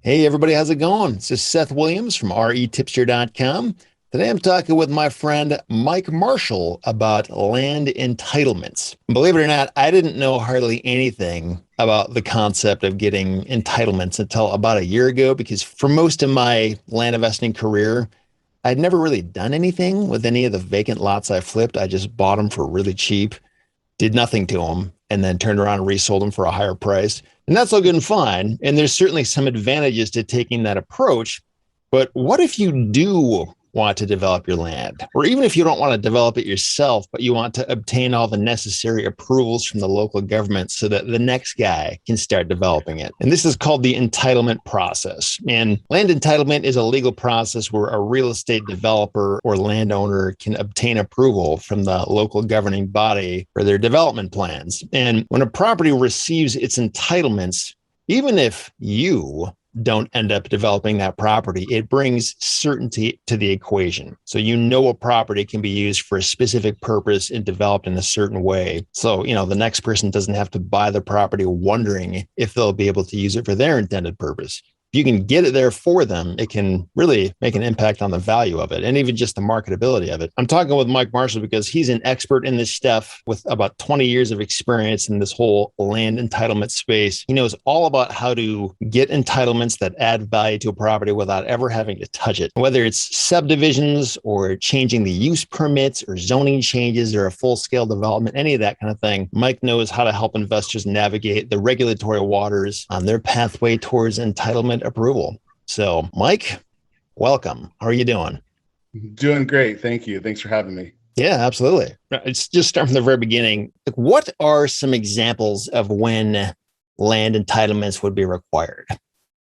Hey, everybody, how's it going? This is Seth Williams from REtipster.com. Today I'm talking with my friend Mike Marshall about land entitlements. Believe it or not, I didn't know hardly anything about the concept of getting entitlements until about a year ago, because for most of my land investing career, I'd never really done anything with any of the vacant lots I flipped. I just bought them for really cheap, did nothing to them, and then turned around and resold them for a higher price. And that's all good and fine. And there's certainly some advantages to taking that approach. But what if you do want to develop your land? Or even if you don't want to develop it yourself, but you want to obtain all the necessary approvals from the local government so that the next guy can start developing it. And this is called the entitlement process. And land entitlement is a legal process where a real estate developer or landowner can obtain approval from the local governing body for their development plans. And when a property receives its entitlements, even if you don't end up developing that property, it brings certainty to the equation. So you know a property can be used for a specific purpose and developed in a certain way. So, the next person doesn't have to buy the property wondering if they'll be able to use it for their intended purpose. If you can get it there for them, it can really make an impact on the value of it and even just the marketability of it. I'm talking with Mike Marshall because he's an expert in this stuff with about 20 years of experience in this whole land entitlement space. He knows all about how to get entitlements that add value to a property without ever having to touch it. Whether it's subdivisions or changing the use permits or zoning changes or a full-scale development, any of that kind of thing, Mike knows how to help investors navigate the regulatory waters on their pathway towards entitlement approval. So, Mike, welcome. How are you doing? Doing great. Thank you. Thanks for having me. Yeah, absolutely. It's just start from the very beginning. What are some examples of when land entitlements would be required?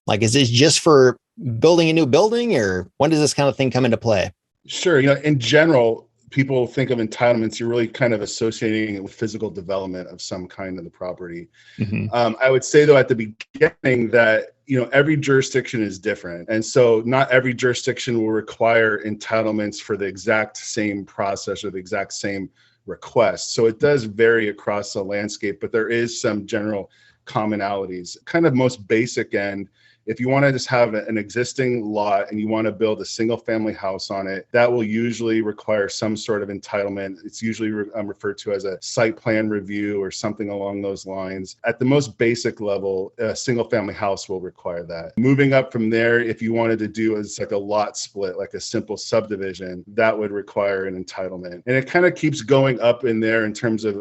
Like, is this just for building a new building, or when does this kind of thing come into play? Sure. In general, people think of entitlements, you're really kind of associating it with physical development of some kind of the property. Mm-hmm. I would say, though, at the beginning that, every jurisdiction is different. And so not every jurisdiction will require entitlements for the exact same process or the exact same request. So it does vary across the landscape, but there is some general commonalities. Kind of most basic end, if you want to just have an existing lot and you want to build a single family house on it, that will usually require some sort of entitlement. It's usually referred to as a site plan review or something along those lines. At the most basic level, a single family house will require that. Moving up from there, if you wanted to do as like a lot split, like a simple subdivision, that would require an entitlement. And it kind of keeps going up in there in terms of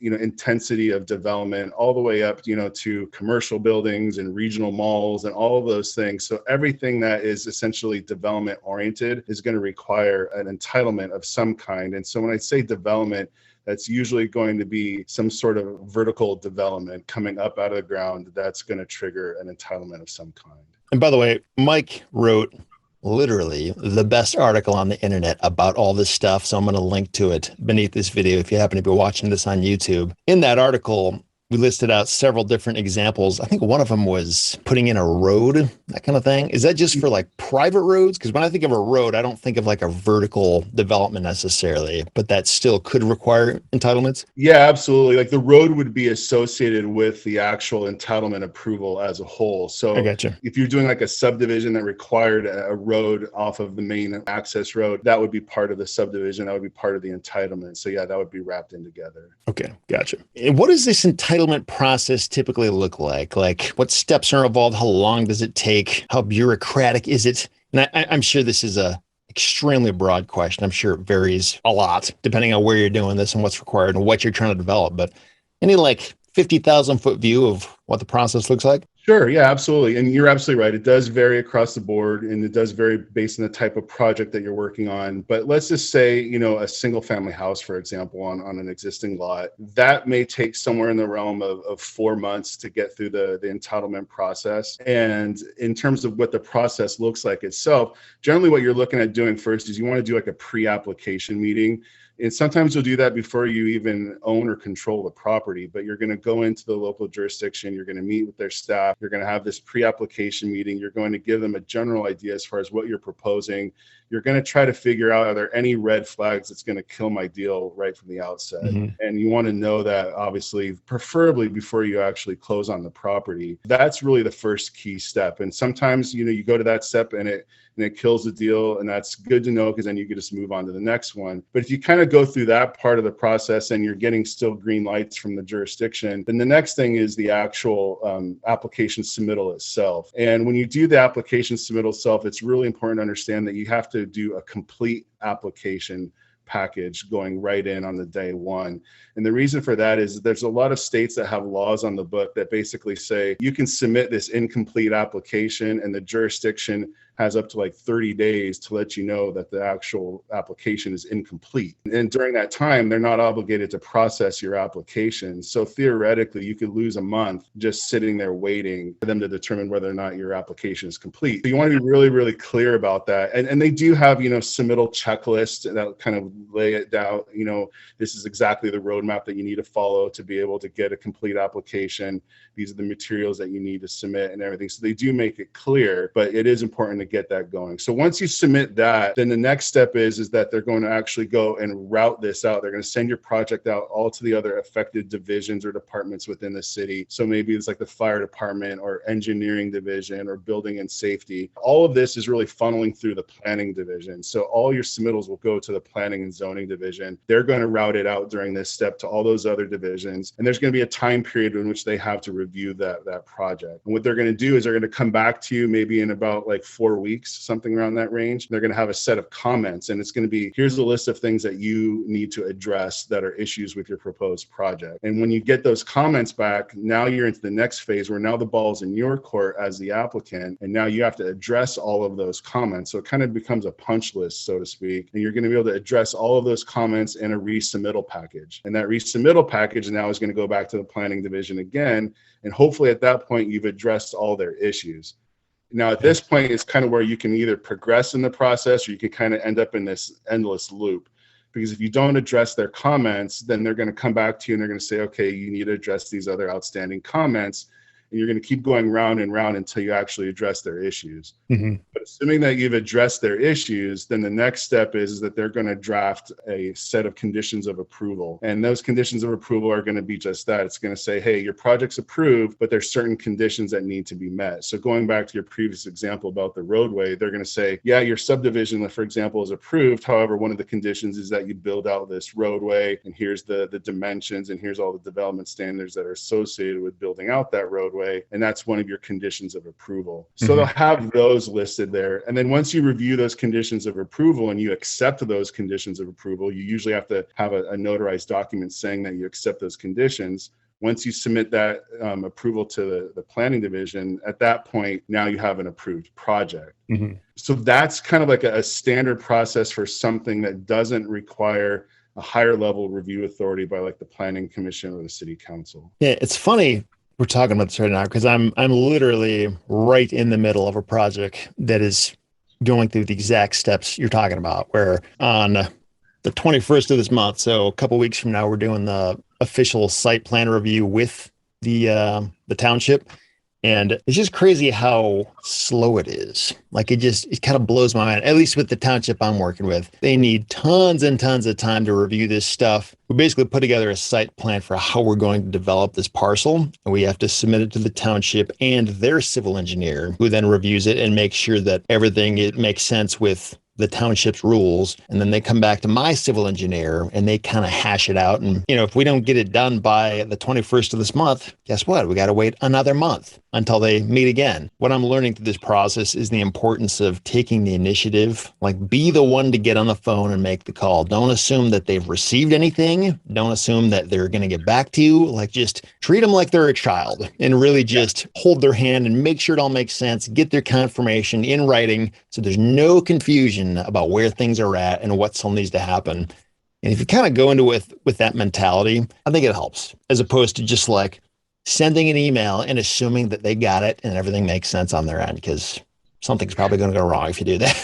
intensity of development, all the way up, to commercial buildings and regional malls and all of those things. So everything that is essentially development oriented is going to require an entitlement of some kind. And so when I say development, that's usually going to be some sort of vertical development coming up out of the ground that's going to trigger an entitlement of some kind. And by the way, Mike wrote literally the best article on the internet about all this stuff. So I'm going to link to it beneath this video if you happen to be watching this on YouTube. In that article, we listed out several different examples. I think one of them was putting in a road, that kind of thing. Is that just for like private roads? Because when I think of a road, I don't think of like a vertical development necessarily, but that still could require entitlements. Yeah, absolutely. Like the road would be associated with the actual entitlement approval as a whole. So I gotcha. if you're doing like a subdivision that required a road off of the main access road, that would be part of the subdivision. That would be part of the entitlement. So yeah, that would be wrapped in together. Okay, gotcha. And what does this entitlement process typically look like? Like, what steps are involved? How long does it take? How bureaucratic is it? And I'm sure this is a extremely broad question. I'm sure it varies a lot depending on where you're doing this and what's required and what you're trying to develop. But any like 50,000 foot view of what the process looks like? Sure. Yeah, absolutely. And you're absolutely right. It does vary across the board, and it does vary based on the type of project that you're working on. But let's just say, a single family house, for example, on an existing lot, that may take somewhere in the realm of 4 months to get through the entitlement process. And in terms of what the process looks like itself, generally what you're looking at doing first is you want to do like a pre-application meeting And sometimes you'll do that before you even own or control the property, but you're going to go into the local jurisdiction, you're going to meet with their staff, you're going to have this pre-application meeting, you're going to give them a general idea as far as what you're proposing. You're going to try to figure out, are there any red flags that's going to kill my deal right from the outset? And you want to know that, obviously, preferably before you actually close on the property. That's really the first key step. And sometimes, you go to that step and it kills the deal, and that's good to know, because then you can just move on to the next one. But if you kind of go through that part of the process and you're getting still green lights from the jurisdiction, then the next thing is the actual application submittal itself. And when you do the application submittal itself, it's really important to understand that you have to do a complete application package going right in on the day one. And the reason for that is there's a lot of states that have laws on the book that basically say you can submit this incomplete application, and the jurisdiction has up to like 30 days to let you know that the actual application is incomplete. And during that time, they're not obligated to process your application. So theoretically, you could lose a month just sitting there waiting for them to determine whether or not your application is complete. So you want to be really, really clear about that. And they do have, submittal checklists that kind of lay it down. This is exactly the roadmap that you need to follow to be able to get a complete application. These are the materials that you need to submit and everything. So they do make it clear, but it is important to get that going. So once you submit that, then the next step is that they're going to actually go and route this out. They're going to send your project out all to the other affected divisions or departments within the city. So maybe it's like the fire department or engineering division or building and safety. All of this is really funneling through the planning division. So all your submittals will go to the planning and zoning division. They're going to route it out during this step to all those other divisions. And there's going to be a time period in which they have to review that project. And what they're going to do is they're going to come back to you maybe in about like 4 weeks, something around that range. They're going to have a set of comments, and it's going to be, here's a list of things that you need to address that are issues with your proposed project. And when you get those comments back, now you're into the next phase where now the ball's in your court as the applicant, and now you have to address all of those comments. So it kind of becomes a punch list, so to speak, and you're going to be able to address all of those comments in a resubmittal package. And that resubmittal package now is going to go back to the planning division again, and hopefully at that point you've addressed all their issues. Now, at this point, it's kind of where you can either progress in the process or you can kind of end up in this endless loop. Because if you don't address their comments, then they're going to come back to you and they're going to say, okay, you need to address these other outstanding comments. And you're going to keep going round and round until you actually address their issues. But assuming that you've addressed their issues, then the next step is that they're going to draft a set of conditions of approval. And those conditions of approval are going to be just that. It's going to say, hey, your project's approved, but there's certain conditions that need to be met. So going back to your previous example about the roadway, they're going to say, yeah, your subdivision, for example, is approved. However, one of the conditions is that you build out this roadway, and here's the dimensions, and here's all the development standards that are associated with building out that roadway. And that's one of your conditions of approval. So they'll have those listed there. And then once you review those conditions of approval and you accept those conditions of approval, you usually have to have a notarized document saying that you accept those conditions. Once you submit that approval to the planning division, at that point, now you have an approved project. So that's kind of like a standard process for something that doesn't require a higher level review authority by like the planning commission or the city council. Yeah, it's funny we're talking about this right now because I'm literally right in the middle of a project that is going through the exact steps you're talking about, where on the 21st of this month, so a couple weeks from now, we're doing the official site plan review with the township. And it's just crazy how slow it is. Like it kind of blows my mind, at least with the township I'm working with. They need tons and tons of time to review this stuff. We basically put together a site plan for how we're going to develop this parcel. And we have to submit it to the township and their civil engineer, who then reviews it and makes sure that everything it makes sense with the township's rules. And then they come back to my civil engineer and they kind of hash it out. And, if we don't get it done by the 21st of this month, guess what? We got to wait another month until they meet again. What I'm learning through this process is the importance of taking the initiative, like be the one to get on the phone and make the call. Don't assume that they've received anything. Don't assume that they're going to get back to you. Like just treat them like they're a child and really just hold their hand and make sure it all makes sense. Get their confirmation in writing so there's no confusion about where things are at and what still needs to happen. And if you kind of go into with that mentality, I think it helps, as opposed to just like sending an email and assuming that they got it and everything makes sense on their end, because something's probably going to go wrong if you do that.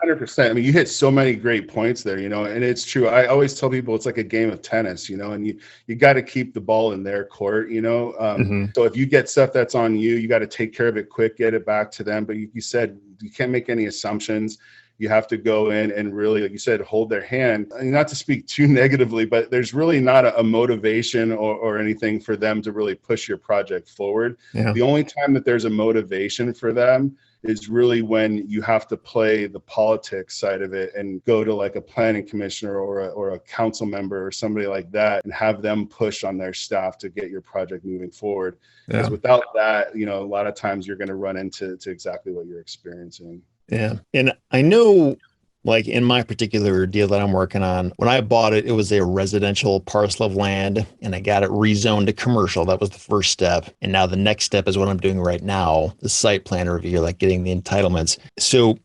100%. I mean, you hit so many great points there, and it's true. I always tell people it's like a game of tennis, and you got to keep the ball in their court. Hmm. So if you get stuff that's on you, you got to take care of it quick, get it back to them. But you said you can't make any assumptions. You have to go in and really, like you said, hold their hand. And not to speak too negatively, but there's really not a motivation or anything for them to really push your project forward. Yeah. The only time that there's a motivation for them is really when you have to play the politics side of it and go to like a planning commissioner or a council member or somebody like that and have them push on their staff to get your project moving forward. Because without that, a lot of times you're going to run into exactly what you're experiencing. Yeah. And I know, like in my particular deal that I'm working on, when I bought it, it was a residential parcel of land and I got it rezoned to commercial. That was the first step. And now the next step is what I'm doing right now, the site plan review, like getting the entitlements. So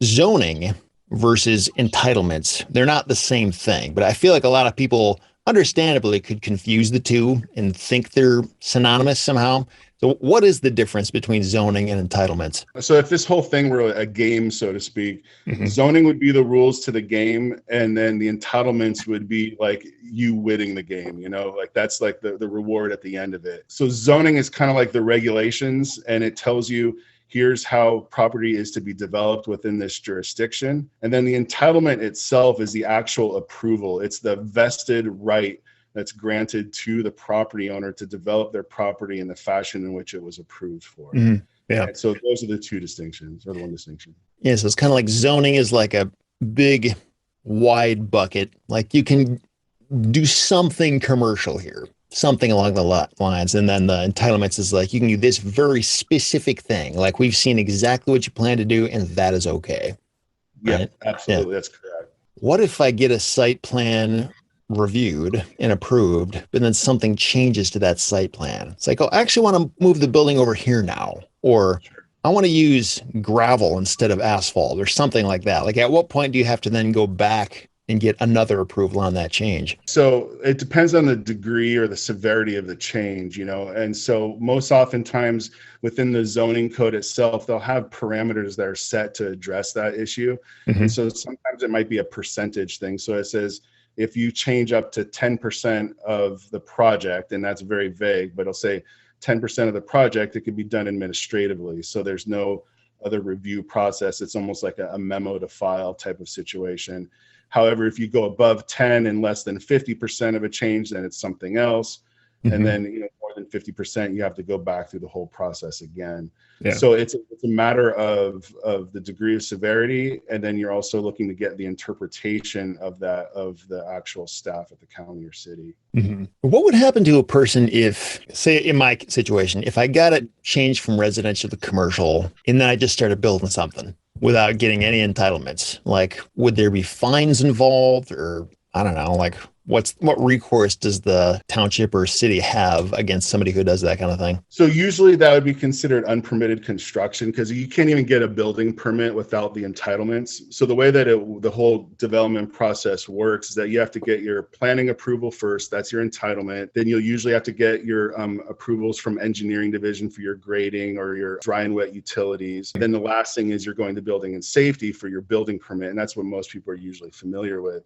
zoning versus entitlements, they're not the same thing, but I feel like a lot of people understandably could confuse the two and think they're synonymous somehow. So what is the difference between zoning and entitlements? So if this whole thing were a game, so to speak, zoning would be the rules to the game. And then the entitlements would be like you winning the game, like that's like the reward at the end of it. So zoning is kind of like the regulations, and it tells you here's how property is to be developed within this jurisdiction. And then the entitlement itself is the actual approval. It's the vested right that's granted to the property owner to develop their property in the fashion in which it was approved for. Mm-hmm. Yeah. And so those are the two distinctions, or the one distinction. Yeah. So it's kind of like zoning is like a big, wide bucket. Like you can do something commercial here, something along the lines. And then the entitlements is like, you can do this very specific thing. Like we've seen exactly what you plan to do, and that is okay. Yeah, right? absolutely. Yeah. That's correct. What if I get a site plan reviewed and approved, but then something changes to that site plan? It's like, oh, I actually want to move the building over here now, or I want to use gravel instead of asphalt or something like that. Like at what point do you have to then go back and get another approval on that change? So it depends on the degree or the severity of the change, and so most oftentimes within the zoning code itself, they'll have parameters that are set to address that issue. And so sometimes it might be a percentage thing. So it says, if you change up to 10% of the project, and that's very vague, but it'll say 10% of the project, it can be done administratively. So there's no other review process. It's almost like a memo to file type of situation. However, if you go above 10 and less than 50% of a change, then it's something else. And then, more than 50%, you have to go back through the whole process again. Yeah. So it's a matter of the degree of severity. And then you're also looking to get the interpretation of the actual staff at the county or city. What would happen to a person if, say in my situation, if I got it changed from residential to commercial, and then I just started building something without getting any entitlements? Like, would there be fines involved, or I don't know, like what recourse does the township or city have against somebody who does that kind of thing? So usually that would be considered unpermitted construction, because you can't even get a building permit without the entitlements. So the way that the whole development process works is that you have to get your planning approval first. That's your entitlement. Then you'll usually have to get your approvals from engineering division for your grading or your dry and wet utilities. And then the last thing is you're going to building and safety for your building permit. And that's what most people are usually familiar with.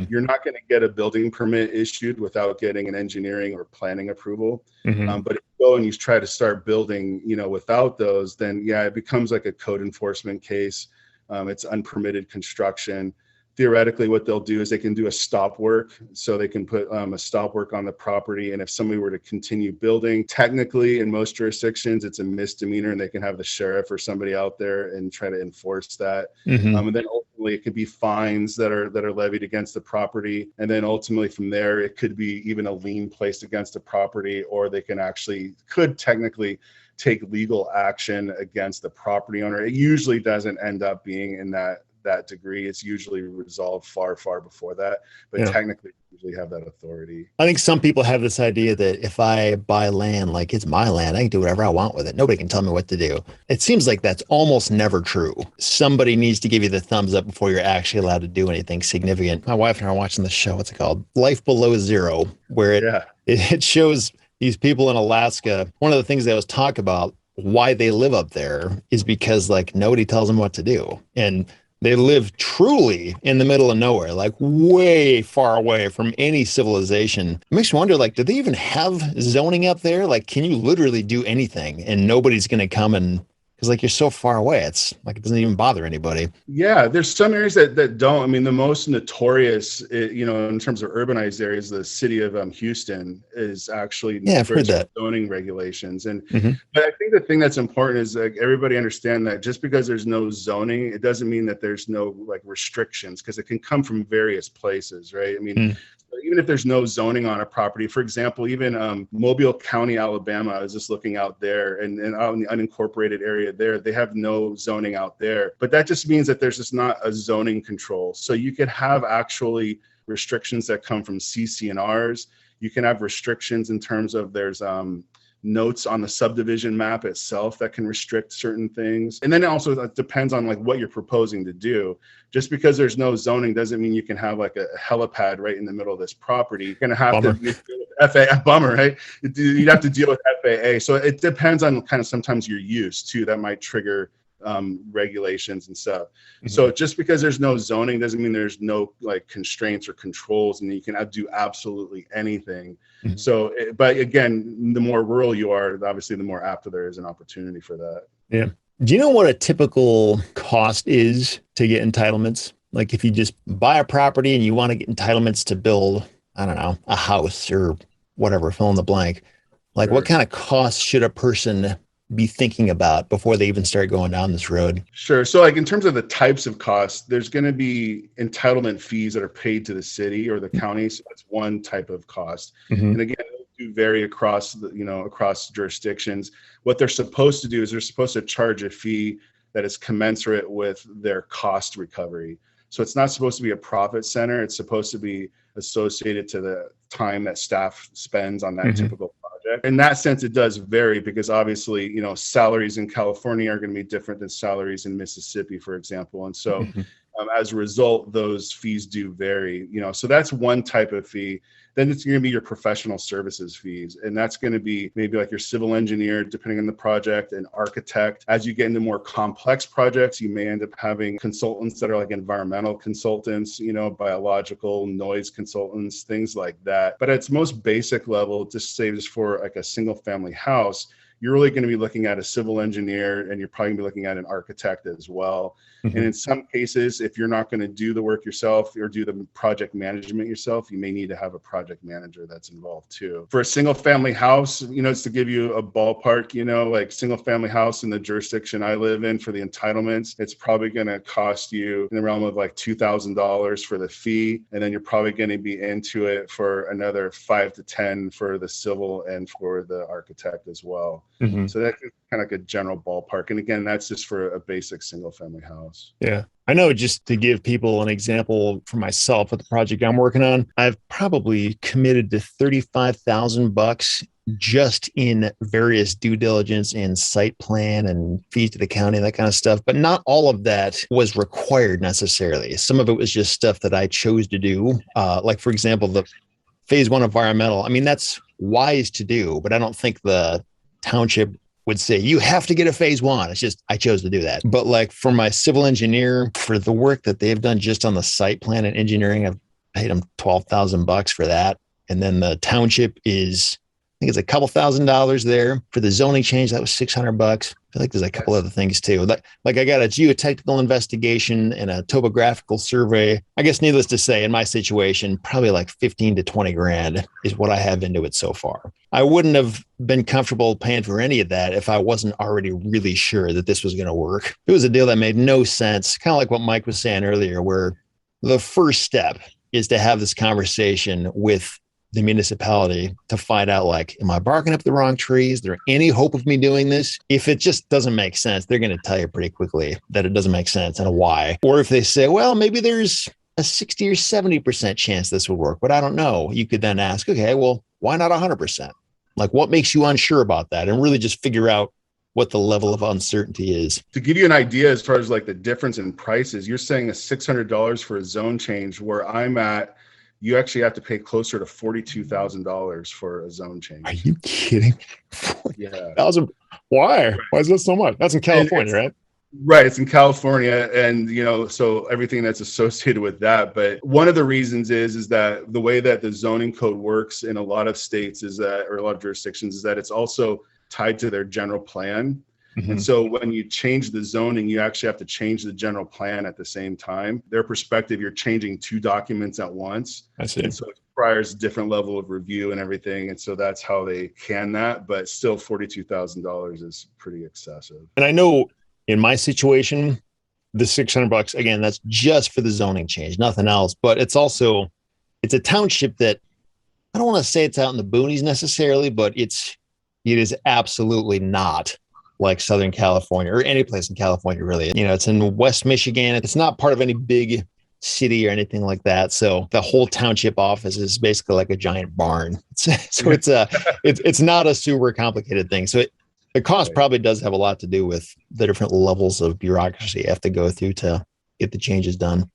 You're not going to get a building permit issued without getting an engineering or planning approval. But if you go and you try to start building, without those, then yeah, it becomes like a code enforcement case. It's unpermitted construction. Theoretically, what they'll do is they can do a stop work. So they can put a stop work on the property. And if somebody were to continue building, technically in most jurisdictions, it's a misdemeanor, and they can have the sheriff or somebody out there and try to enforce that. And then ultimately it could be fines that are levied against the property. And then ultimately from there, it could be even a lien placed against the property, or they could technically take legal action against the property owner. It usually doesn't end up being in that degree. It's usually resolved far before that, but technically you usually have that authority. I think some people have this idea that if I buy land, like it's my land, I can do whatever I want with it. Nobody can tell me what to do. It seems like that's almost never true. Somebody needs to give you the thumbs up before you're actually allowed to do anything significant. My wife and I are watching this show. What's it called? Life Below Zero, where it shows these people in Alaska. One of the things they always talk about why they live up there is because like nobody tells them what to do. And they live truly in the middle of nowhere, like way far away from any civilization. It makes me wonder, like, do they even have zoning up there? Like, can you literally do anything and nobody's going to come and, because like you're so far away, it's like it doesn't even bother anybody. Yeah, there's some areas that don't. I mean, the most notorious, in terms of urbanized areas, the city of Houston is actually Yeah, I've heard notorious for that. zoning regulations. And Mhm. but I think the thing that's important is like everybody understand that just because there's no zoning, it doesn't mean that there's no like restrictions, because it can come from various places, right? I mean, Mm. even if there's no zoning on a property, for example, even Mobile County, Alabama, I was just looking out there and out in the unincorporated area there, they have no zoning out there. But that just means that there's just not a zoning control. So you could have actually restrictions that come from CC&Rs. You can have restrictions in terms of there's notes on the subdivision map itself that can restrict certain things. And then it also depends on like what you're proposing to do. Just because there's no zoning doesn't mean you can have like a helipad right in the middle of this property. You're going to have Bummer. to deal with FAA, bummer, right? You'd have to deal with FAA. So it depends on kind of sometimes your use too. That might trigger regulations and stuff. Mhm. So just because there's no zoning doesn't mean there's no like constraints or controls and you can do absolutely anything. Mhm. So, but again, the more rural you are, obviously the more apt there is an opportunity for that. Yeah. Do you know what a typical cost is to get entitlements? Like if you just buy a property and you want to get entitlements to build, I don't know, a house or whatever, fill in the blank. Like what Sure. kind of costs should a person be thinking about before they even start going down this road? Sure. So like in terms of the types of costs, there's going to be entitlement fees that are paid to the city or the county. So that's one type of cost. Mhm. And again, those do vary across across jurisdictions. What they're supposed to do is they're supposed to charge a fee that is commensurate with their cost recovery. So it's not supposed to be a profit center. It's supposed to be associated to the time that staff spends on that Mhm. typical project. In that sense, it does vary because obviously, salaries in California are going to be different than salaries in Mississippi, for example. And so Mhm. as a result, those fees do vary, so that's one type of fee. Then it's going to be your professional services fees. And that's going to be maybe like your civil engineer, depending on the project, an architect. As you get into more complex projects, you may end up having consultants that are like environmental consultants, biological, noise consultants, things like that. But at its most basic level, just say just for like a single family house, you're really going to be looking at a civil engineer and you're probably going to be looking at an architect as well. Mhm. And in some cases, if you're not going to do the work yourself or do the project management yourself, you may need to have a project manager that's involved too. For a single family house, just to give you a ballpark, like single family house in the jurisdiction I live in for the entitlements, it's probably going to cost you in the realm of like $2,000 for the fee. And then you're probably going to be into it for another 5 to 10 for the civil and for the architect as well. Mhm. So that's kind of like a general ballpark. And again, that's just for a basic single family house. Yeah. I know, just to give people an example for myself with the project I'm working on, I've probably committed to $35,000 just in various due diligence and site plan and fees to the county, that kind of stuff. But not all of that was required necessarily. Some of it was just stuff that I chose to do. Like, for example, the phase one environmental. I mean, that's wise to do, but I don't think the township would say you have to get a phase one. It's just I chose to do that. But like for my civil engineer, for the work that they've done just on the site plan and engineering, I've paid them $12,000 for that. And then the township is, I think it's a couple $1,000s there. For the zoning change, that was $600. I feel like there's a couple other things too. Like I got a geotechnical investigation and a topographical survey. I guess needless to say, in my situation, probably like 15 to 20 grand is what I have into it so far. I wouldn't have been comfortable paying for any of that if I wasn't already really sure that this was going to work. It was a deal that made no sense, kind of like what Mike was saying earlier, where the first step is to have this conversation with the municipality to find out, like, am I barking up the wrong tree? Is there any hope of me doing this? If it just doesn't make sense, they're going to tell you pretty quickly that it doesn't make sense and why. Or if they say, well, maybe there's a 60 or 70% chance this would work, but I don't know. You could then ask, okay, well, why not 100%? Like, what makes you unsure about that? And really just figure out what the level of uncertainty is. To give you an idea, as far as like the difference in prices, you're saying a $600 for a zone change, where I'm at you actually have to pay closer to $42,000 for a zone Are change. you kidding? Yeah. 40,000. Why? Why is that so much? That's in California, right? Right, it's in California, and so everything that's associated with that. But one of the reasons is that the way that the zoning code works in a lot of states is that, or a lot of jurisdictions, is that it's also tied to their general plan. And Mhm. so when you change the zoning, you actually have to change the general plan at the same time. Their perspective, you're changing two documents at once. I see. And so it requires a different level of review and everything. And so that's how they can that. But still, $42,000 is pretty excessive. And I know in my situation, the $600, again, that's just for the zoning change, nothing else. But it's a township that I don't want to say it's out in the boonies necessarily, but it is absolutely not like Southern California or any place in California, really. It's in West Michigan. It's not part of any big city or anything like that. So the whole township office is basically like a giant barn. So it's not a super complicated thing. So the cost probably does have a lot to do with the different levels of bureaucracy you have to go through to get the changes done.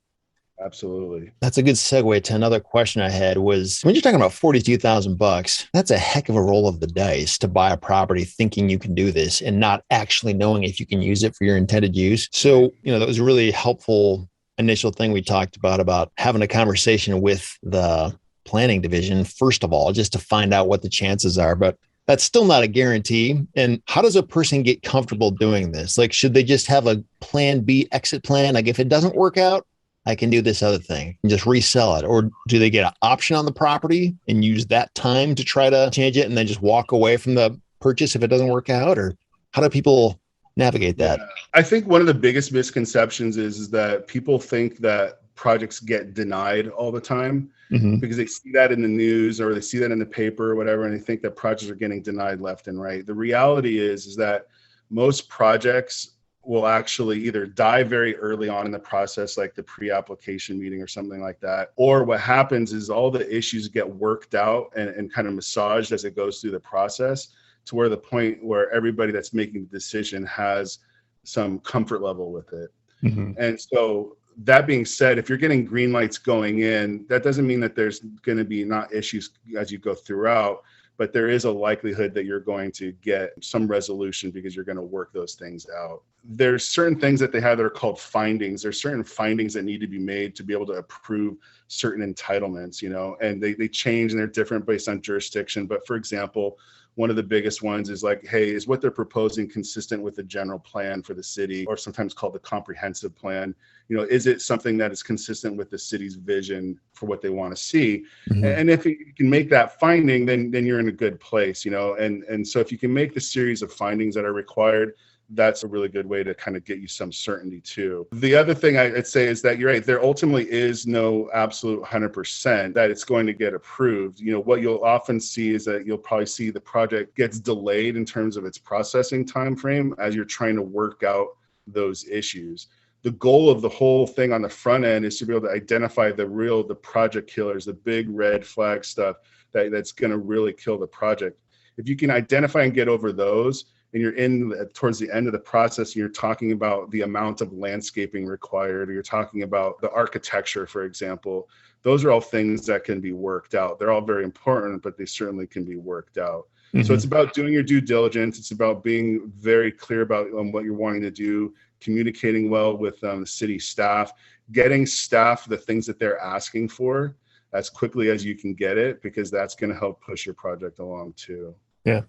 Absolutely. That's a good segue to another question I had was when you're talking about $42,000, that's a heck of a roll of the dice to buy a property thinking you can do this and not actually knowing if you can use it for your intended use. So, that was a really helpful initial thing we talked about having a conversation with the planning division, first of all, just to find out what the chances are. But that's still not a guarantee. And how does a person get comfortable doing this? Like, should they just have a plan B exit plan? Like, if it doesn't work out, I can do this other thing and just resell it. Or do they get an option on the property and use that time to try to change it and then just walk away from the purchase if it doesn't work out? Or how do people navigate that? Yeah. I think one of the biggest misconceptions is that people think that projects get denied all the time because they see that in the news or they see that in the paper or whatever, and they think that projects are getting denied left and right. The reality is that most projects will actually either die very early on in the process, like the pre-application meeting or something like that. Or what happens is all the issues get worked out and kind of massaged as it goes through the process to where the point where everybody that's making the decision has some comfort level with it. Mm-hmm. And so that being said, if you're getting green lights going in, that doesn't mean that there's going to be not issues as you go throughout, but there is a likelihood that you're going to get some resolution because you're going to work those things out. There's certain things that they have that are called findings. There's certain findings that need to be made to be able to approve certain entitlements, and they change and they're different based on jurisdiction. But for example, one of the biggest ones is like, hey, is what they're proposing consistent with the general plan for the city, or sometimes called the comprehensive plan? Is it something that is consistent with the city's vision for what they want to see? Mm-hmm. And if you can make that finding, then you're in a good place, and so if you can make the series of findings that are required, that's a really good way to kind of get you some certainty too. The other thing I'd say is that you're right, there ultimately is no absolute 100% that it's going to get approved. What you'll often see is that you'll probably see the project gets delayed in terms of its processing time frame as you're trying to work out those issues. The goal of the whole thing on the front end is to be able to identify the project killers, the big red flag stuff that's going to really kill the project. If you can identify and get over those, and you're towards the end of the process, and you're talking about the amount of landscaping required, or you're talking about the architecture, for example, those are all things that can be worked out. They're all very important, but they certainly can be worked out. Mm-hmm. So it's about doing your due diligence. It's about being very clear about what you're wanting to do, communicating well with the city staff, getting staff the things that they're asking for as quickly as you can get it, because that's going to help push your project along too. Yeah.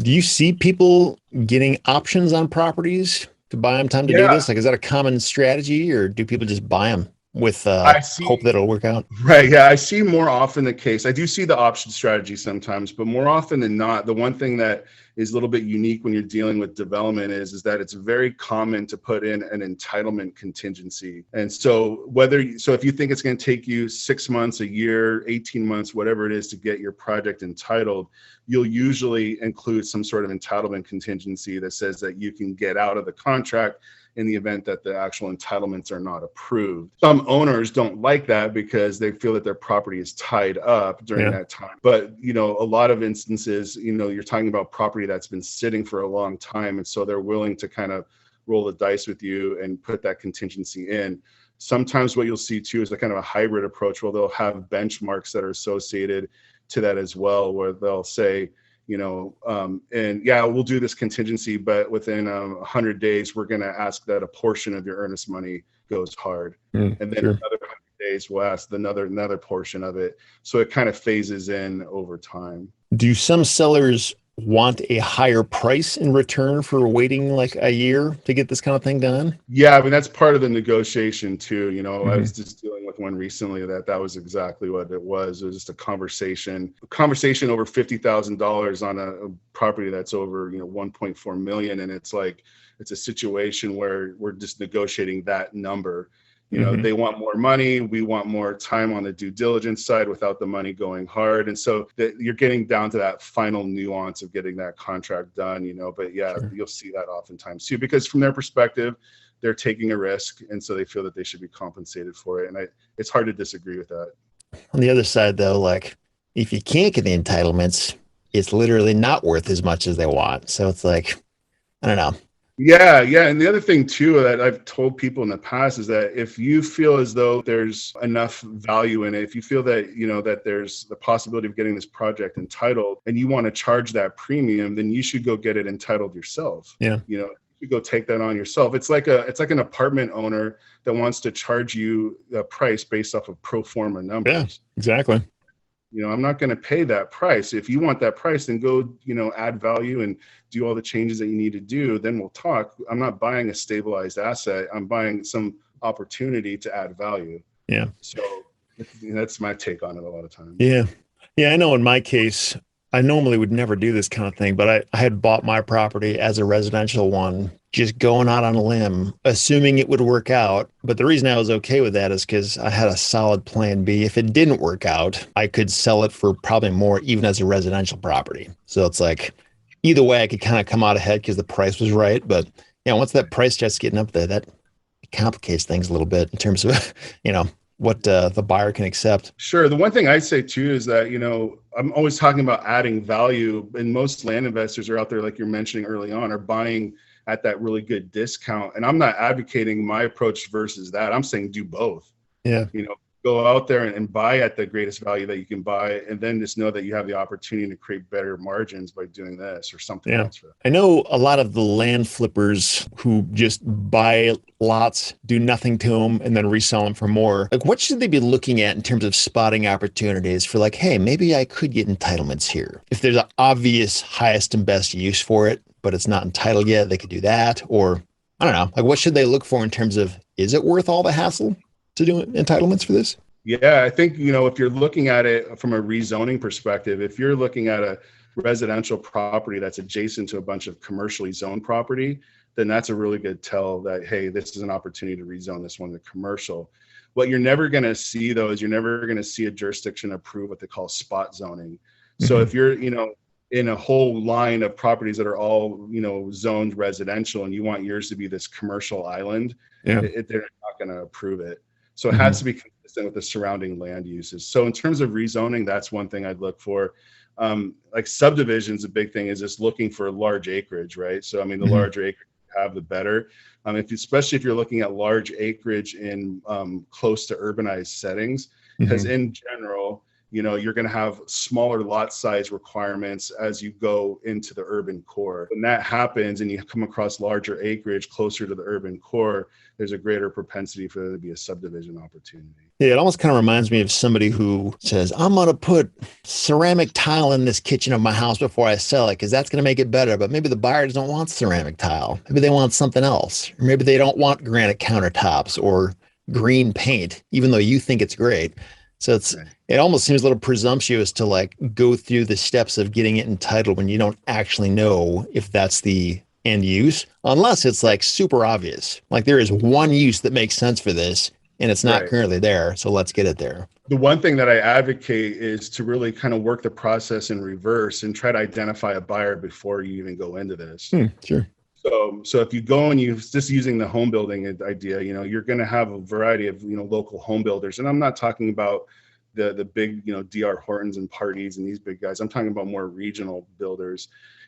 Do you see people getting options on properties to buy them time to do this? Like, is that a common strategy, or do people just buy them with hope that it'll work out? Right. Yeah. I see more often the case. I do see the option strategy sometimes, but more often than not, the one thing that is a little bit unique when you're dealing with development is that it's very common to put in an entitlement contingency. And so if you think it's going to take you 6 months, a year, 18 months, whatever it is to get your project entitled, you'll usually include some sort of entitlement contingency that says that you can get out of the contract in the event that the actual entitlements are not approved. Some owners don't like that because they feel that their property is tied up during that time. But, a lot of instances, you're talking about property that's been sitting for a long time. And so they're willing to kind of roll the dice with you and put that contingency in. Sometimes what you'll see too is a kind of a hybrid approach where they'll have benchmarks that are associated to that as well, where they'll say, and yeah, we'll do this contingency, but within 100 days, we're going to ask that a portion of your earnest money goes hard. And then sure. another 100 days, we'll ask another portion of it. So it kind of phases in over time. Do some sellers want a higher price in return for waiting like a year to get this kind of thing done? Yeah, I mean, that's part of the negotiation too. I was Mm-hmm. just dealing with one recently that was exactly what it was. It was just a conversation over $50,000 on a property that's over, 1.4 million. And it's like, it's a situation where we're just negotiating that number. Mm-hmm. They want more money. We want more time on the due diligence side without the money going hard. And so you're getting down to that final nuance of getting that contract done, but yeah, Sure. you'll see that oftentimes too, because from their perspective, they're taking a risk. And so they feel that they should be compensated for it. And it's hard to disagree with that. On the other side, though, like if you can't get the entitlements, it's literally not worth as much as they want. So it's like, I don't know. Yeah. And the other thing too that I've told people in the past is that if you feel as though there's enough value in it, if you feel that, that there's the possibility of getting this project entitled and you want to charge that premium, then you should go get it entitled yourself. Yeah. You go take that on yourself. It's like an apartment owner that wants to charge you a price based off of pro forma numbers. Yeah, exactly. I'm not going to pay that price. If you want that price, then go, add value and do all the changes that you need to do. Then we'll talk. I'm not buying a stabilized asset. I'm buying some opportunity to add value. Yeah. So that's my take on it a lot of times. Yeah. Yeah. I know in my case, I normally would never do this kind of thing, but I had bought my property as a residential one, just going out on a limb, assuming it would work out. But the reason I was okay with that is because I had a solid plan B. If it didn't work out, I could sell it for probably more, even as a residential property. So it's like either way, I could kind of come out ahead because the price was right. But yeah, once that price starts getting up there, that complicates things a little bit in terms of, what the buyer can accept. Sure. The one thing I say too is that, I'm always talking about adding value, and most land investors are out there, like you're mentioning early on, are buying at that really good discount. And I'm not advocating my approach versus that. I'm saying do both. Yeah. Go out there and buy at the greatest value that you can buy, and then just know that you have the opportunity to create better margins by doing this or something else for that. I know a lot of the land flippers who just buy lots, do nothing to them, and then resell them for more. Like, what should they be looking at in terms of spotting opportunities for like, hey, maybe I could get entitlements here. If there's an obvious highest and best use for it, but it's not entitled yet, they could do that. Or I don't know, like what should they look for in terms of, is it worth all the hassle to do entitlements for this? Yeah, I think, if you're looking at it from a rezoning perspective, if you're looking at a residential property that's adjacent to a bunch of commercially zoned property, then that's a really good tell that, hey, this is an opportunity to rezone this one to commercial. What you're never going to see, though, is you're never going to see a jurisdiction approve what they call spot zoning. So if you're, in a whole line of properties that are all, zoned residential, and you want yours to be this commercial island, they're not going to approve it. So it has to be consistent with the surrounding land uses. So in terms of rezoning, that's one thing I'd look for. Like subdivisions, a big thing is just looking for large acreage, right? So, I mean, the larger acreage you have, the better. Especially if you're looking at large acreage in close to urbanized settings, because in general, you're going to have smaller lot size requirements as you go into the urban core. When that happens and you come across larger acreage closer to the urban core, there's a greater propensity for there to be a subdivision opportunity. Yeah, it almost kind of reminds me of somebody who says, I'm going to put ceramic tile in this kitchen of my house before I sell it because that's going to make it better. But maybe the buyer doesn't want ceramic tile. Maybe they want something else. Or maybe they don't want granite countertops or green paint, even though you think it's great. So it almost seems a little presumptuous to like go through the steps of getting it entitled when you don't actually know if that's the end use, unless it's like super obvious. Like there is one use that makes sense for this and it's not currently there. So let's get it there. The one thing that I advocate is to really kind of work the process in reverse and try to identify a buyer before you even go into this. Sure. So if you go and you just using the home building idea, you're going to have a variety of, local home builders. And I'm not talking about the big, DR Hortons and Parties and these big guys. I'm talking about more regional builders.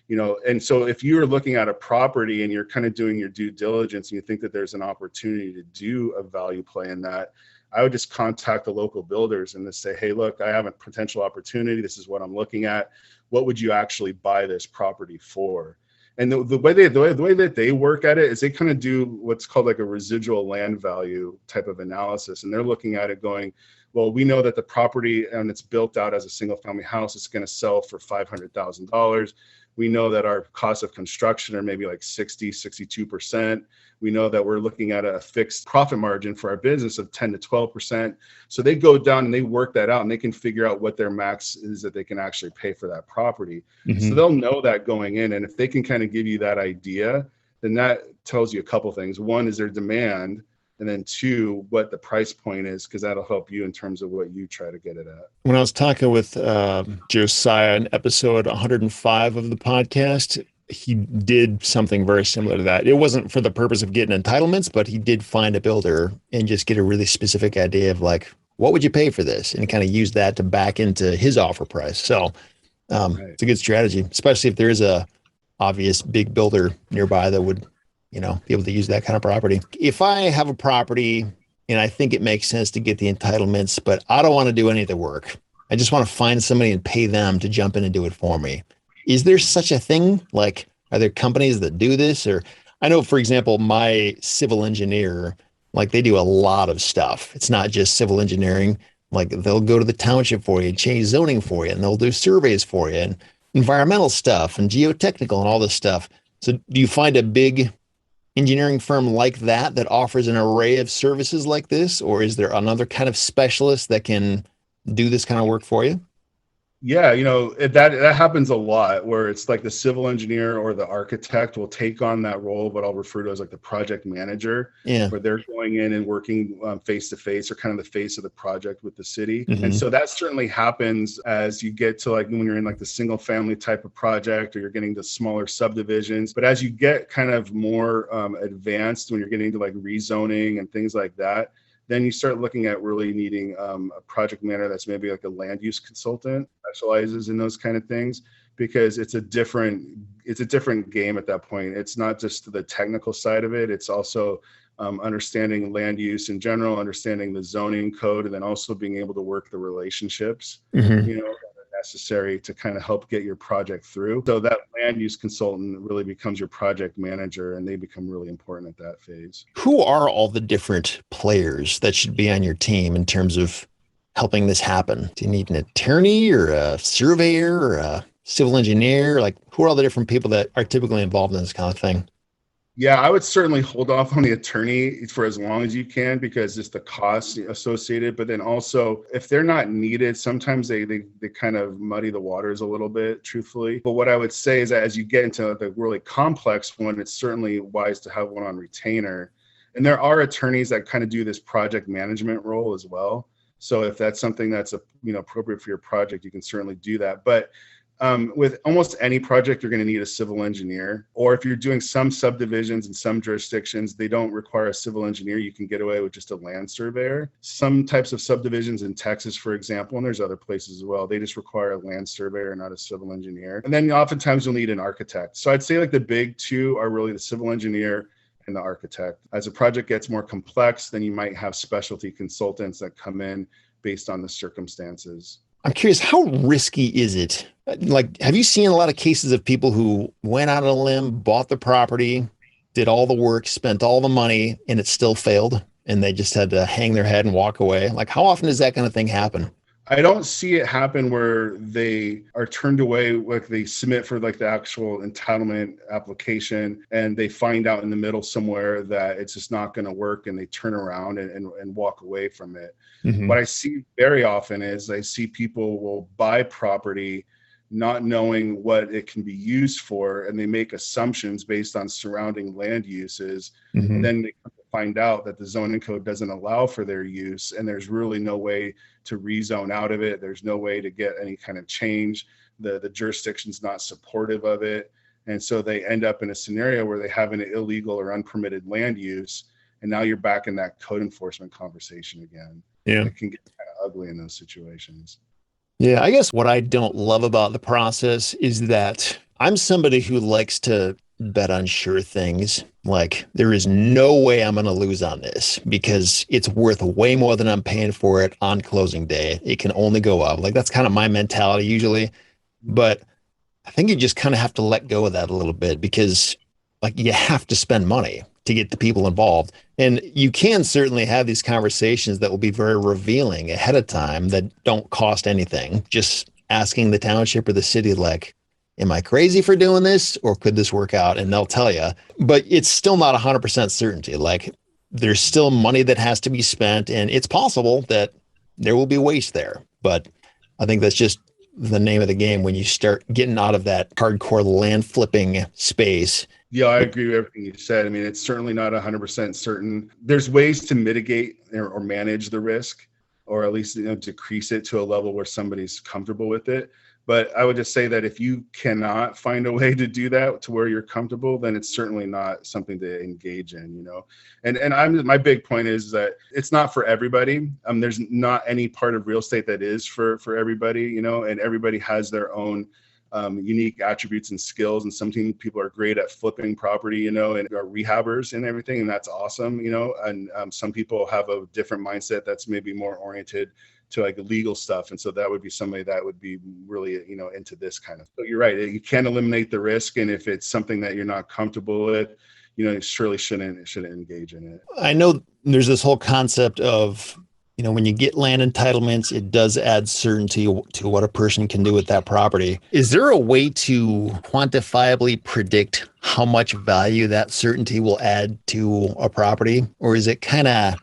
And so if you're looking at a property and you're kind of doing your due diligence and you think that there's an opportunity to do a value play in that, I would just contact the local builders and just say, hey, look, I have a potential opportunity. This is what I'm looking at. What would you actually buy this property for? And the way that they work at it is they kind of do what's called like a residual land value type of analysis. And they're looking at it going, well, we know that the property and it's built out as a single family house, it's going to sell for $500,000. We know that our costs of construction are maybe like 62%. We know that we're looking at a fixed profit margin for our business of 10 to 12%. So they go down and they work that out and they can figure out what their max is that they can actually pay for that property. So they'll know that going in. And if they can kind of give you that idea, then that tells you a couple things. One is their demand. And then two, what the price point is, because that'll help you in terms of what you try to get it at. When I was talking with Josiah in episode 105 of the podcast, he did something very similar to that. It wasn't for the purpose of getting entitlements, but he did find a builder and just get a really specific idea of like, what would you pay for this? And kind of use that to back into his offer price. So It's a good strategy, especially if there is a obvious big builder nearby that would be able to use that kind of property. If I have a property and I think it makes sense to get the entitlements, but I don't want to do any of the work, I just want to find somebody and pay them to jump in and do it for me. Is there such a thing? Like, are there companies that do this? Or I know, for example, my civil engineer, like they do a lot of stuff. It's not just civil engineering. Like they'll go to the township for you, change zoning for you, and they'll do surveys for you and environmental stuff and geotechnical and all this stuff. So do you find a big engineering firm like that offers an array of services like this, or is there another kind of specialist that can do this kind of work for you? Yeah, that happens a lot where it's like the civil engineer or the architect will take on that role, what I'll refer to as like the project manager, where they're going in and working face to face or kind of the face of the project with the city. And so that certainly happens as you get to like when you're in like the single family type of project or you're getting to smaller subdivisions. But as you get kind of more advanced, when you're getting to like rezoning and things like that, then you start looking at really needing a project manager that's maybe like a land use consultant, specializes in those kind of things, because it's a different game at that point. It's not just the technical side of it. It's also understanding land use in general, understanding the zoning code, and then also being able to work the relationships, that are necessary to kind of help get your project through. So that land use consultant really becomes your project manager, and they become really important at that phase. Who are all the different players that should be on your team in terms of helping this happen? Do you need an attorney or a surveyor or a civil engineer? Like, who are all the different people that are typically involved in this kind of thing? Yeah, I would certainly hold off on the attorney for as long as you can, because it's the cost associated. But then also, if they're not needed, sometimes they kind of muddy the waters a little bit, truthfully. But what I would say is that as you get into the really complex one, it's certainly wise to have one on retainer. And there are attorneys that kind of do this project management role as well. So if that's something that's appropriate for your project, you can certainly do that. But with almost any project, you're going to need a civil engineer. Or if you're doing some subdivisions in some jurisdictions, they don't require a civil engineer. You can get away with just a land surveyor. Some types of subdivisions in Texas, for example, and there's other places as well, they just require a land surveyor, not a civil engineer. And then oftentimes you'll need an architect. So I'd say like the big two are really the civil engineer and the architect. As a project gets more complex, then you might have specialty consultants that come in based on the circumstances. I'm curious, how risky is it? Like, have you seen a lot of cases of people who went out on a limb, bought the property, did all the work, spent all the money, and it still failed, and they just had to hang their head and walk away? Like, how often does that kind of thing happen? I don't see it happen where they are turned away, like they submit for like the actual entitlement application and they find out in the middle somewhere that it's just not going to work, and they turn around and walk away from it. What I see very often is I see people will buy property not knowing what it can be used for, and they make assumptions based on surrounding land uses. And then they find out that the zoning code doesn't allow for their use, and there's really no way to rezone out of it. There's no way to get any kind of change. The jurisdiction's not supportive of it. And so they end up in a scenario where they have an illegal or unpermitted land use. And now you're back in that code enforcement conversation again. Yeah. It can get kind of ugly in those situations. Yeah, I guess what I don't love about the process is that I'm somebody who likes to bet on sure things. Like, there is no way I'm going to lose on this because it's worth way more than I'm paying for it on closing day. It can only go up. Like, that's kind of my mentality usually. But I think you just kind of have to let go of that a little bit because, like, you have to spend money to get the people involved. And you can certainly have these conversations that will be very revealing ahead of time that don't cost anything. Just asking the township or the city, like, am I crazy for doing this or could this work out? And they'll tell you, but it's still not 100% certainty. Like, there's still money that has to be spent, and it's possible that there will be waste there. But I think that's just the name of the game when you start getting out of that hardcore land flipping space. Yeah, I agree with everything you said. I mean, it's certainly not 100% certain. There's ways to mitigate or manage the risk, or at least decrease it to a level where somebody's comfortable with it. But I would just say that if you cannot find a way to do that to where you're comfortable, then it's certainly not something to engage in. And my big point is that it's not for everybody. There's not any part of real estate that is for everybody, and everybody has their own unique attributes and skills. And some people are great at flipping property, and are rehabbers and everything. And that's awesome, and some people have a different mindset that's maybe more oriented to like legal stuff. And so that would be somebody that would be really, into this kind of. So you're right. You can't eliminate the risk. And if it's something that you're not comfortable with, you surely shouldn't engage in it. I know there's this whole concept of, when you get land entitlements, it does add certainty to what a person can do with that property. Is there a way to quantifiably predict how much value that certainty will add to a property? Or is it kind of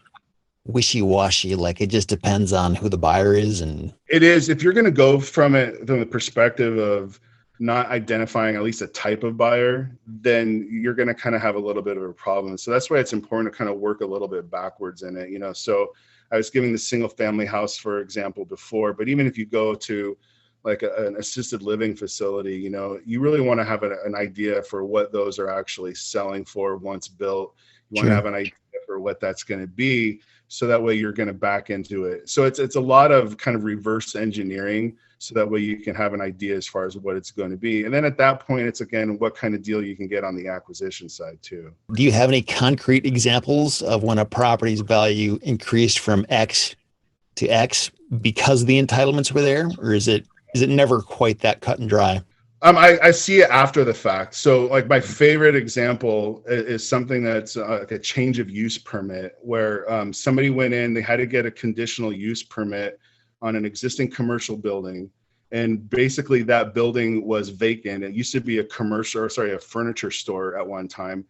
wishy-washy, like it just depends on who the buyer is? And it is, if you're going to go from the perspective of not identifying at least a type of buyer, then you're going to kind of have a little bit of a problem. So that's why it's important to kind of work a little bit backwards in it. So I was giving the single family house, for example, before, but even if you go to like an assisted living facility, you really want to have an idea for what those are actually selling for once built. You want to have an idea for what that's going to be. So that way you're going to back into it. So it's a lot of kind of reverse engineering. So that way you can have an idea as far as what it's going to be. And then at that point, it's again, what kind of deal you can get on the acquisition side too. Do you have any concrete examples of when a property's value increased from X to X because the entitlements were there? Or is it never quite that cut and dry? I see it after the fact. So like my favorite example is something that's like a change of use permit where somebody went in, they had to get a conditional use permit on an existing commercial building. And basically that building was vacant. It used to be a furniture store at one time.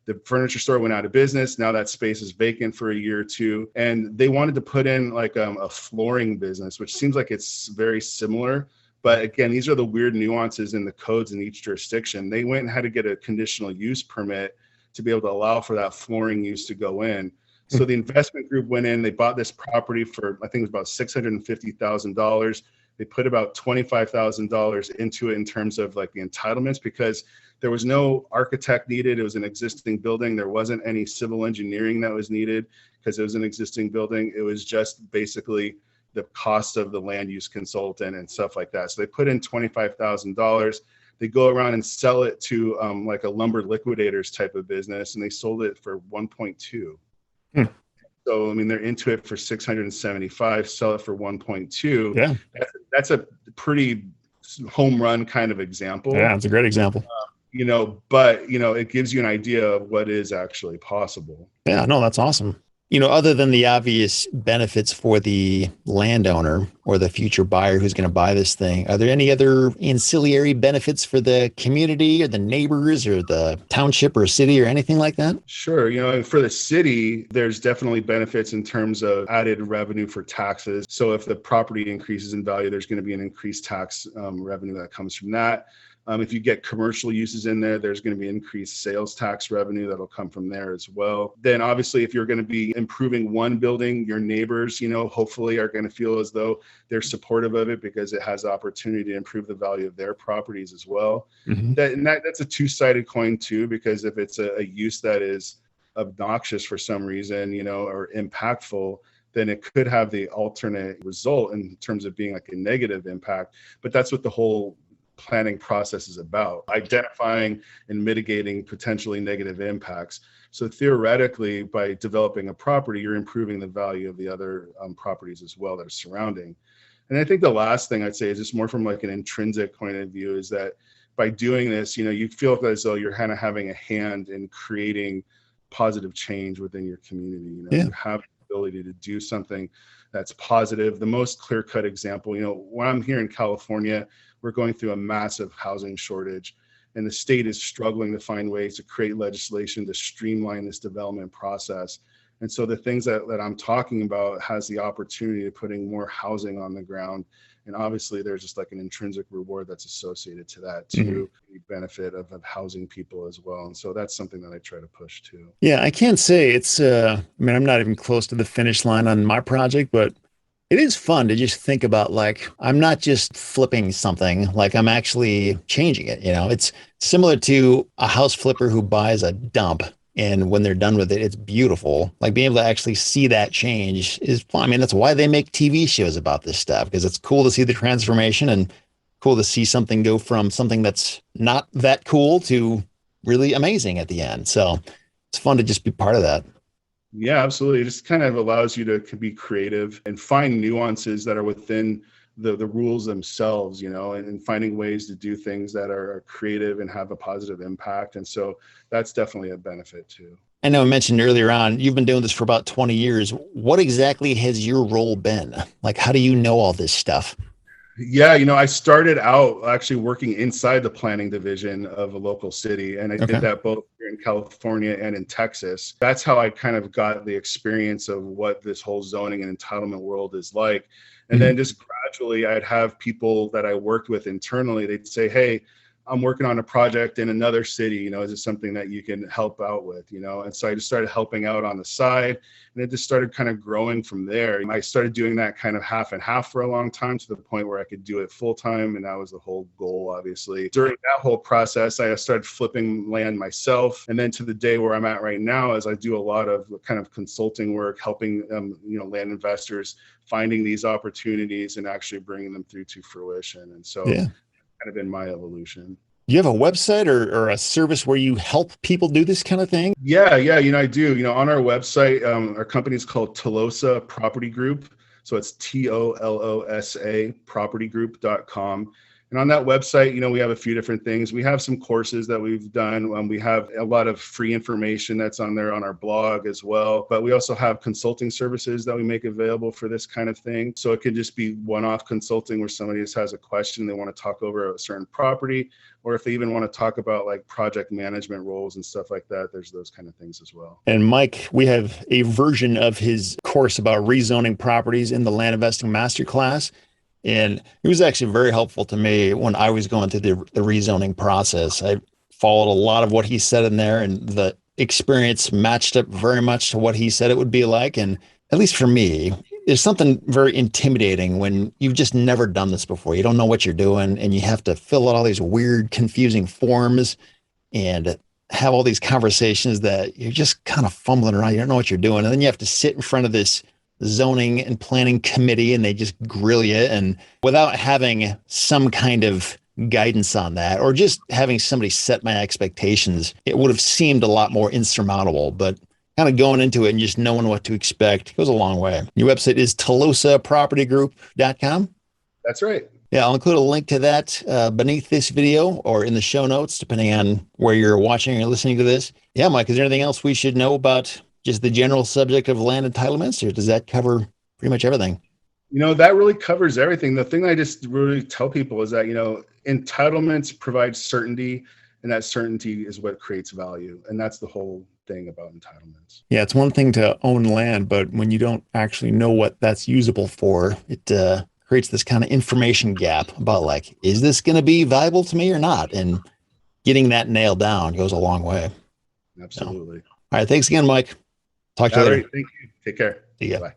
The furniture store went out of business. Now that space is vacant for a year or two. And they wanted to put in like a flooring business, which seems like it's very similar. But again, these are the weird nuances in the codes in each jurisdiction. They went and had to get a conditional use permit to be able to allow for that flooring use to go in. So the investment group went in, they bought this property for, I think it was about $650,000. They put about $25,000 into it in terms of like the entitlements because there was no architect needed. It was an existing building. There wasn't any civil engineering that was needed because it was an existing building. It was just basically the cost of the land use consultant and stuff like that. So they put in $25,000. They go around and sell it to like a lumber liquidators type of business, and they sold it for 1.2. So I mean, they're into it for 675, sell it for 1.2. Yeah, that's a pretty home run kind of example. Yeah, it's a great example. But it gives you an idea of what is actually possible. Yeah, no, that's awesome. Other than the obvious benefits for the landowner or the future buyer who's going to buy this thing, are there any other ancillary benefits for the community or the neighbors or the township or city or anything like that? Sure. For the city, there's definitely benefits in terms of added revenue for taxes. So if the property increases in value, there's going to be an increased tax revenue that comes from that. If you get commercial uses in there, there's going to be increased sales tax revenue that'll come from there as well. Then obviously, if you're going to be improving one building, your neighbors, hopefully are going to feel as though they're supportive of it because it has the opportunity to improve the value of their properties as well. Mm-hmm. That's a two-sided coin too, because if it's a use that is obnoxious for some reason, or impactful, then it could have the alternate result in terms of being like a negative impact. But that's what the whole planning process is about, identifying and mitigating potentially negative impacts. So theoretically, by developing a property, you're improving the value of the other properties as well that are surrounding. And I think the last thing I'd say is just more from like an intrinsic point of view is that by doing this, you feel as though you're kind of having a hand in creating positive change within your community. You have the ability to do something that's positive. The most clear-cut example, when I'm here in California, we're going through a massive housing shortage, and the state is struggling to find ways to create legislation to streamline this development process. And so the things that I'm talking about has the opportunity of putting more housing on the ground. And obviously there's just like an intrinsic reward that's associated to that too, the benefit of housing people as well. And so that's something that I try to push too. Yeah, I can't say it's, I'm not even close to the finish line on my project, but it is fun to just think about, like, I'm not just flipping something, like I'm actually changing it. It's similar to a house flipper who buys a dump, and when they're done with it, it's beautiful. Like, being able to actually see that change is fun. I mean, that's why they make TV shows about this stuff, because it's cool to see the transformation and cool to see something go from something that's not that cool to really amazing at the end. So it's fun to just be part of that. Yeah, absolutely. It just kind of allows you to be creative and find nuances that are within the rules themselves, and finding ways to do things that are creative and have a positive impact. And so that's definitely a benefit too. I know I mentioned earlier on, you've been doing this for about 20 years. What exactly has your role been? Like, how do you know all this stuff? Yeah, I started out actually working inside the planning division of a local city, and I did that both here in California and in Texas. That's how I kind of got the experience of what this whole zoning and entitlement world is like. And then just gradually I'd have people that I worked with internally, they'd say, hey, I'm working on a project in another city, is it something that you can help out with, And so I just started helping out on the side, and it just started kind of growing from there. I started doing that kind of half and half for a long time, to the point where I could do it full time. And that was the whole goal, obviously. During that whole process, I started flipping land myself. And then to the day where I'm at right now, is I do a lot of kind of consulting work, helping land investors finding these opportunities and actually bringing them through to fruition. And so kind of been my evolution. You have a website or a service where you help people do this kind of thing? Yeah, I do. On our website, our company is called Tolosa Property Group. So it's TOLOSA propertygroup.com. And on that website, we have a few different things. We have some courses that we've done. We have a lot of free information that's on there on our blog as well. But we also have consulting services that we make available for this kind of thing. So it could just be one-off consulting where somebody just has a question, they want to talk over a certain property, or if they even want to talk about like project management roles and stuff like that, there's those kind of things as well. And Mike, we have a version of his course about rezoning properties in the Land Investing Masterclass. And it was actually very helpful to me when I was going through the rezoning process. I followed a lot of what he said in there, and the experience matched up very much to what he said it would be like. And at least for me, there's something very intimidating when you've just never done this before. You don't know what you're doing, and you have to fill out all these weird, confusing forms and have all these conversations that you're just kind of fumbling around. You don't know what you're doing. And then you have to sit in front of this zoning and planning committee, and they just grill you. And without having some kind of guidance on that, or just having somebody set my expectations, it would have seemed a lot more insurmountable. But kind of going into it and just knowing what to expect goes a long way. Your website is TolosaPropertyGroup.com. That's right. Yeah, I'll include a link to that beneath this video or in the show notes, depending on where you're watching or listening to this. Yeah, Mike, is there anything else we should know about just the general subject of land entitlements, or does that cover pretty much everything? That really covers everything. The thing I just really tell people is that, entitlements provide certainty, and that certainty is what creates value. And that's the whole thing about entitlements. Yeah, it's one thing to own land, but when you don't actually know what that's usable for, it creates this kind of information gap about, like, is this going to be valuable to me or not? And getting that nailed down goes a long way. Absolutely. All right. Thanks again, Mike. Talk to you later. Thank you. Take care. See ya. Bye.